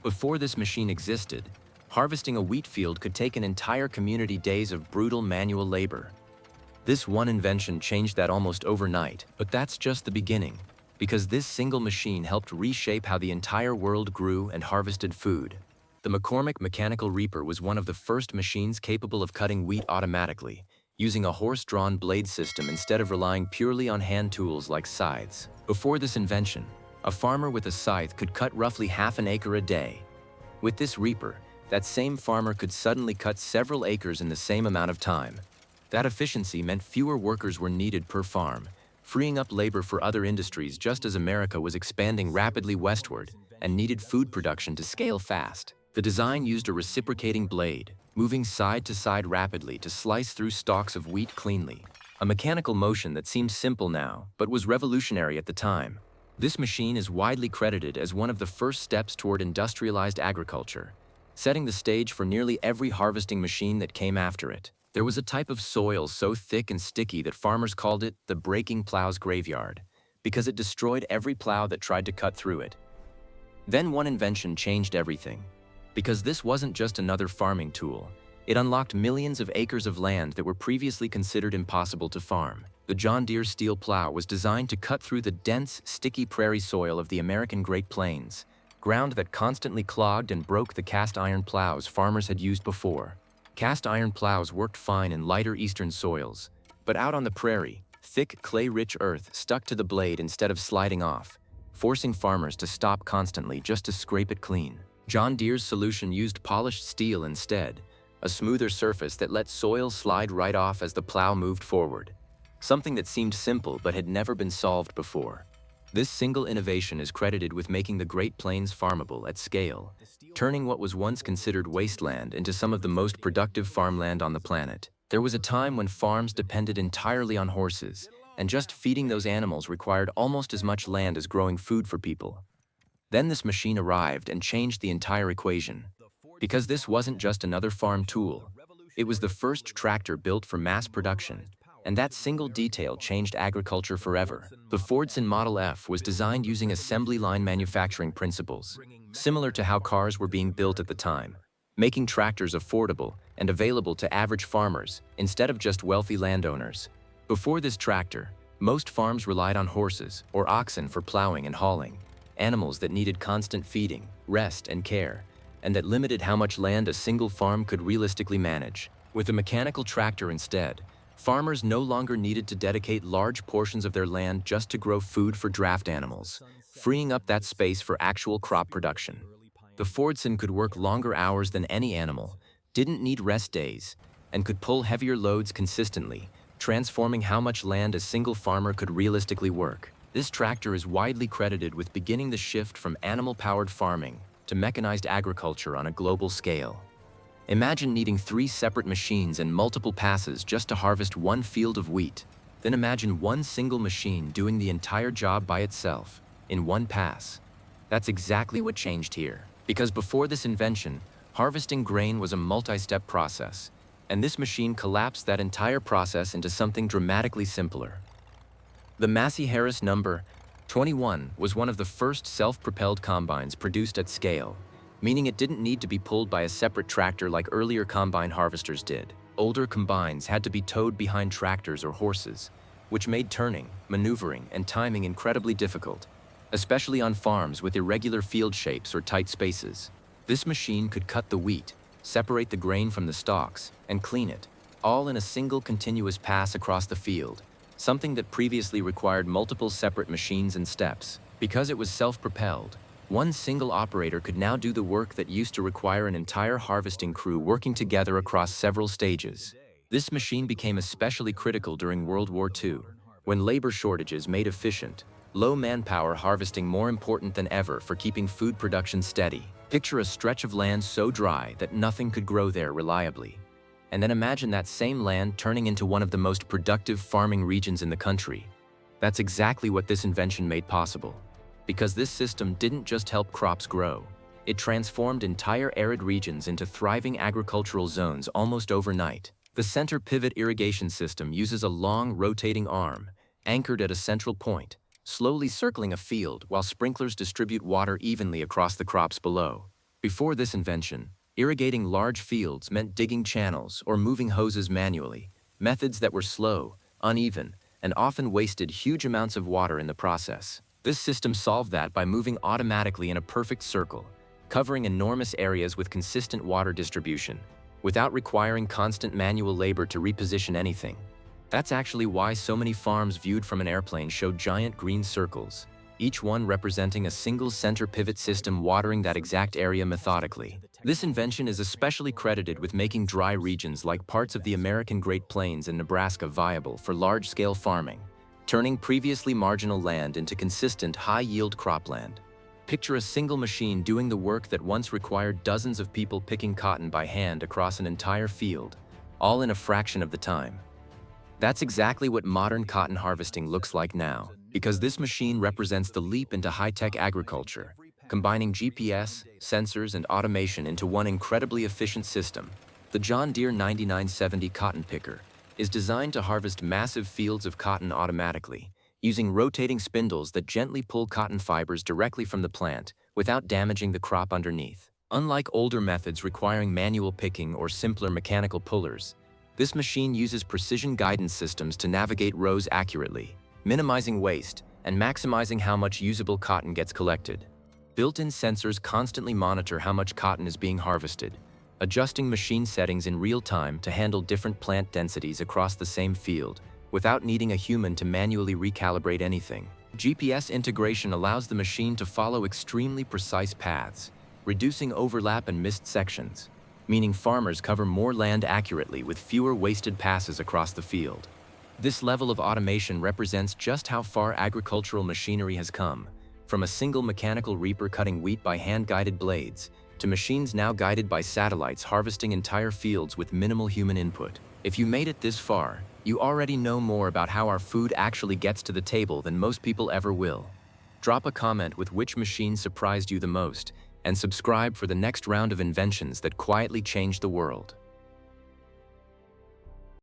Before this machine existed, harvesting a wheat field could take an entire community days of brutal manual labor. This one invention changed that almost overnight, but that's just the beginning, because this single machine helped reshape how the entire world grew and harvested food. The McCormick mechanical reaper was one of the first machines capable of cutting wheat automatically, using a horse-drawn blade system instead of relying purely on hand tools like scythes. Before this invention, a farmer with a scythe could cut roughly half an acre a day. With this reaper, that same farmer could suddenly cut several acres in the same amount of time. That efficiency meant fewer workers were needed per farm, freeing up labor for other industries just as America was expanding rapidly westward and needed food production to scale fast. The design used a reciprocating blade, moving side to side rapidly to slice through stalks of wheat cleanly. A mechanical motion that seems simple now, but was revolutionary at the time. This machine is widely credited as one of the first steps toward industrialized agriculture, setting the stage for nearly every harvesting machine that came after it. There was a type of soil so thick and sticky that farmers called it the breaking plow's graveyard, because it destroyed every plow that tried to cut through it. Then one invention changed everything. Because this wasn't just another farming tool, it unlocked millions of acres of land that were previously considered impossible to farm. The John Deere steel plow was designed to cut through the dense, sticky prairie soil of the American Great Plains, ground that constantly clogged and broke the cast iron plows farmers had used before. Cast iron plows worked fine in lighter eastern soils, but out on the prairie, thick clay-rich earth stuck to the blade instead of sliding off, forcing farmers to stop constantly just to scrape it clean. John Deere's solution used polished steel instead, a smoother surface that let soil slide right off as the plow moved forward, something that seemed simple but had never been solved before. This single innovation is credited with making the Great Plains farmable at scale, turning what was once considered wasteland into some of the most productive farmland on the planet. There was a time when farms depended entirely on horses, and just feeding those animals required almost as much land as growing food for people. Then this machine arrived and changed the entire equation. Because this wasn't just another farm tool, it was the first tractor built for mass production, and that single detail changed agriculture forever. The Fordson Model F was designed using assembly line manufacturing principles, similar to how cars were being built at the time, making tractors affordable and available to average farmers instead of just wealthy landowners. Before this tractor, most farms relied on horses or oxen for plowing and hauling, animals that needed constant feeding, rest, and care, and that limited how much land a single farm could realistically manage. With a mechanical tractor instead, farmers no longer needed to dedicate large portions of their land just to grow food for draft animals, freeing up that space for actual crop production. The Fordson could work longer hours than any animal, didn't need rest days, and could pull heavier loads consistently, transforming how much land a single farmer could realistically work. This tractor is widely credited with beginning the shift from animal-powered farming to mechanized agriculture on a global scale. Imagine needing 3 separate machines and multiple passes just to harvest one field of wheat. Then imagine one single machine doing the entire job by itself, in one pass. That's exactly what changed here. Because before this invention, harvesting grain was a multi-step process, and this machine collapsed that entire process into something dramatically simpler. The Massey Harris number 21 was one of the first self-propelled combines produced at scale, meaning it didn't need to be pulled by a separate tractor like earlier combine harvesters did. Older combines had to be towed behind tractors or horses, which made turning, maneuvering, and timing incredibly difficult, especially on farms with irregular field shapes or tight spaces. This machine could cut the wheat, separate the grain from the stalks, and clean it, all in a single continuous pass across the field, something that previously required multiple separate machines and steps. Because it was self-propelled, one single operator could now do the work that used to require an entire harvesting crew working together across several stages. This machine became especially critical during World War II, when labor shortages made efficient, low manpower harvesting more important than ever for keeping food production steady. Picture a stretch of land so dry that nothing could grow there reliably. And then imagine that same land turning into one of the most productive farming regions in the country. That's exactly what this invention made possible. Because this system didn't just help crops grow, it transformed entire arid regions into thriving agricultural zones almost overnight. The center pivot irrigation system uses a long, rotating arm, anchored at a central point, slowly circling a field while sprinklers distribute water evenly across the crops below. Before this invention, irrigating large fields meant digging channels or moving hoses manually, methods that were slow, uneven, and often wasted huge amounts of water in the process. This system solved that by moving automatically in a perfect circle, covering enormous areas with consistent water distribution, without requiring constant manual labor to reposition anything. That's actually why so many farms viewed from an airplane show giant green circles, each one representing a single center pivot system watering that exact area methodically. This invention is especially credited with making dry regions like parts of the American Great Plains and Nebraska viable for large-scale farming, turning previously marginal land into consistent, high-yield cropland. Picture a single machine doing the work that once required dozens of people picking cotton by hand across an entire field, all in a fraction of the time. That's exactly what modern cotton harvesting looks like now, because this machine represents the leap into high-tech agriculture, combining GPS, sensors, and automation into one incredibly efficient system. The John Deere 9970 cotton picker is designed to harvest massive fields of cotton automatically, using rotating spindles that gently pull cotton fibers directly from the plant without damaging the crop underneath. Unlike older methods requiring manual picking or simpler mechanical pullers, this machine uses precision guidance systems to navigate rows accurately, minimizing waste and maximizing how much usable cotton gets collected. Built-in sensors constantly monitor how much cotton is being harvested, adjusting machine settings in real time to handle different plant densities across the same field, without needing a human to manually recalibrate anything. GPS integration allows the machine to follow extremely precise paths, reducing overlap and missed sections, meaning farmers cover more land accurately with fewer wasted passes across the field. This level of automation represents just how far agricultural machinery has come, from a single mechanical reaper cutting wheat by hand-guided blades, to machines now guided by satellites harvesting entire fields with minimal human input. If you made it this far, you already know more about how our food actually gets to the table than most people ever will. Drop a comment with which machine surprised you the most, and subscribe for the next round of inventions that quietly change the world.